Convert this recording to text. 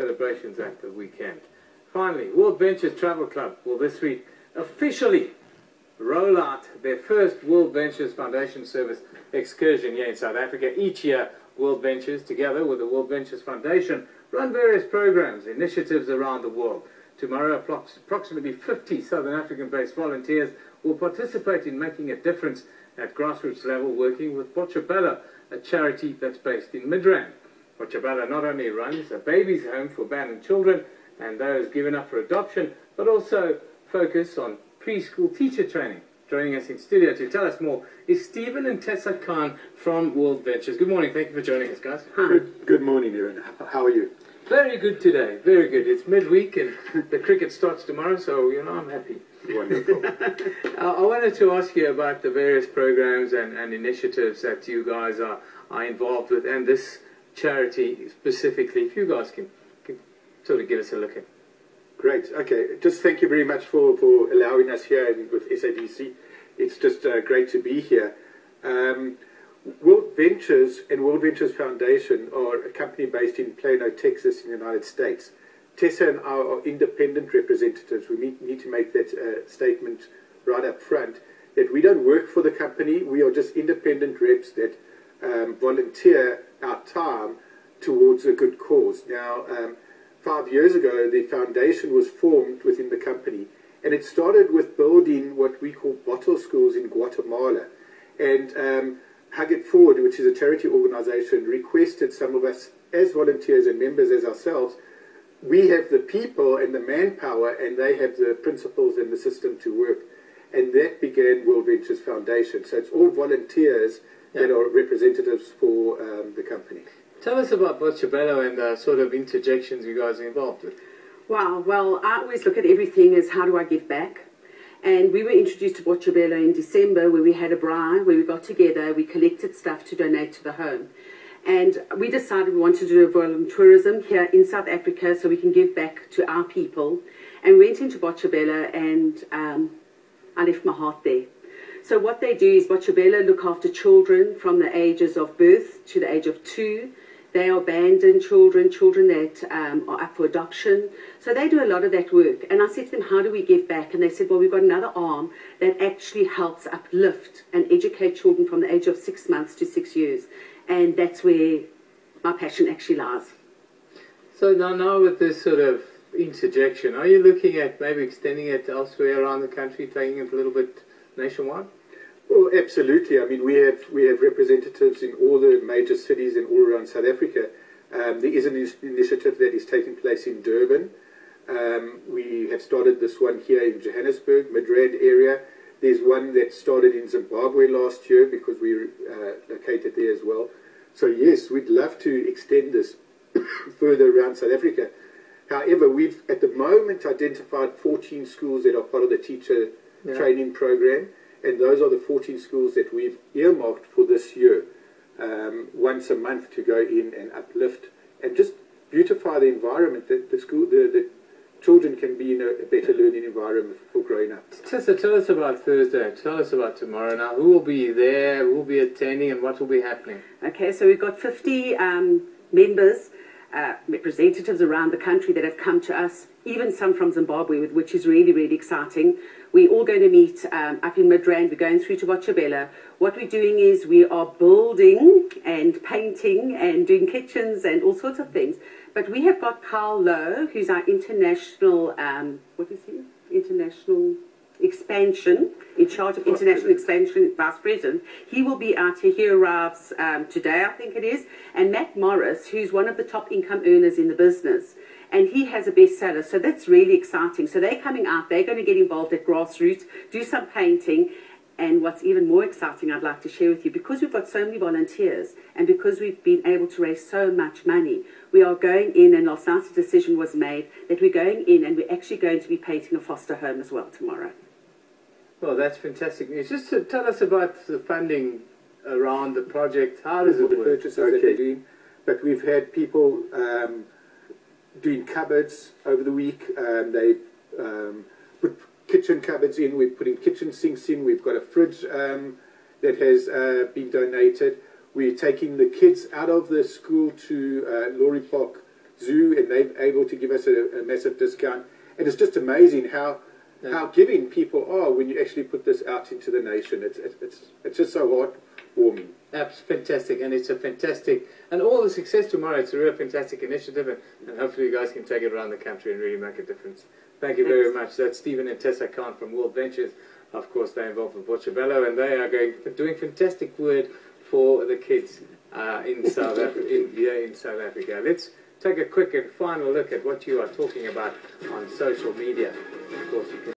celebrations at the weekend. Finally, World Ventures Travel Club will this week officially roll out their first World Ventures Foundation Service excursion here in South Africa. Each year, World Ventures, together with the World Ventures Foundation, run various programs, initiatives around the world. Tomorrow, approximately 50 Southern African-based volunteers will participate in making a difference at grassroots level, working with Botshabelo, a charity that's based in Midrand. Botshabelo not only runs a baby's home for abandoned children and those given up for adoption, but also focus on preschool teacher training. Joining us in studio to tell us more is Stephen and Tessa Khan from World Ventures. Good morning. Thank you for joining us, guys. Good morning, Aaron. How are you? Very good today. Very good. It's midweek and the cricket starts tomorrow, so, you know, I'm happy. Wonderful. I wanted to ask you about the various programs and initiatives that you guys are involved with, and this charity specifically, if you guys can sort of give us a look at. Great. Okay. Just thank you very much for allowing us here with SABC. It's just great to be here. World Ventures and World Ventures Foundation are a company based in Plano, Texas, in the United States. Tessa and I are independent representatives. We need to make that statement right up front, that we don't work for the company. We are just independent reps that volunteer our time towards a good cause. Now, 5 years ago, the foundation was formed within the company, and it started with building what we call bottle schools in Guatemala. And Hug It Forward, which is a charity organization, requested some of us as volunteers and members as ourselves. We have the people and the manpower, and they have the principles and the system to work. And that began World Ventures Foundation. So it's all volunteers that are representatives for the company. Tell us about Botshabelo and the sort of interjections you guys are involved with. Wow, well, I always look at everything as how do I give back? And we were introduced to Botshabelo in December, where we had a braai, where we got together, we collected stuff to donate to the home. And we decided we wanted to do a volunteerism here in South Africa so we can give back to our people. And we went into Botshabelo, and I left my heart there. So what they do is Botshabelo look after children from the ages of birth to the age of 2. They are abandoned children, children that are up for adoption. So they do a lot of that work. And I said to them, how do we give back? And they said, well, we've got another arm that actually helps uplift and educate children from the age of 6 months to 6 years. And that's where my passion actually lies. So now with this sort of interjection, are you looking at maybe extending it elsewhere around the country, taking it a little bit nationwide? Well, absolutely. I mean, we have representatives in all the major cities and all around South Africa. There is an initiative that is taking place in Durban. We have started this one here in Johannesburg, Midrand area. There's one that started in Zimbabwe last year because we located there as well. So yes, we'd love to extend this further around South Africa. However, we've at the moment identified 14 schools that are part of the teacher training program. And those are the 14 schools that we've earmarked for this year, once a month to go in and uplift and just beautify the environment that the children can be in a better learning environment for growing up. Tessa, tell us about Thursday. Tell us about tomorrow. Now, who will be there? Who will be attending, and what will be happening? Okay, so we've got 50 members, representatives around the country that have come to us, even some from Zimbabwe, which is really, really exciting. We're all going to meet up in Midrand. We're going through to Botshabelo. What we're doing is we are building and painting and doing kitchens and all sorts of things. But we have got Carl Lowe, who's our international, international expansion, in charge of international expansion, vice president. He will be out here. He arrives today, I think it is. And Matt Morris, who's one of the top income earners in the business. And he has a bestseller, so that's really exciting. So they're coming out, they're going to get involved at grassroots, do some painting. And what's even more exciting I'd like to share with you, because we've got so many volunteers and because we've been able to raise so much money, we are going in, and last night a decision was made that we're going in and we're actually going to be painting a foster home as well tomorrow. Well, that's fantastic news. Just to tell us about the funding around the project. How does it work? The purchases that they're doing. But we've had people doing cupboards over the week. They put kitchen cupboards in. We're putting kitchen sinks in. We've got a fridge that has been donated. We're taking the kids out of the school to Laurie Park Zoo, and they're able to give us a massive discount. And it's just amazing how giving people are when you actually put this out into the nation. It's just so heartwarming. That's fantastic, and it's a fantastic, and all the success tomorrow. It's a real fantastic initiative, and hopefully you guys can take it around the country and really make a difference. Thank you very much. That's Stephen and Tessa Khan from World Ventures. Of course, they're involved with Botshabelo, and they are doing fantastic work for the kids in South Africa. Let's take a quick and final look at what you are talking about on social media. Of course, you can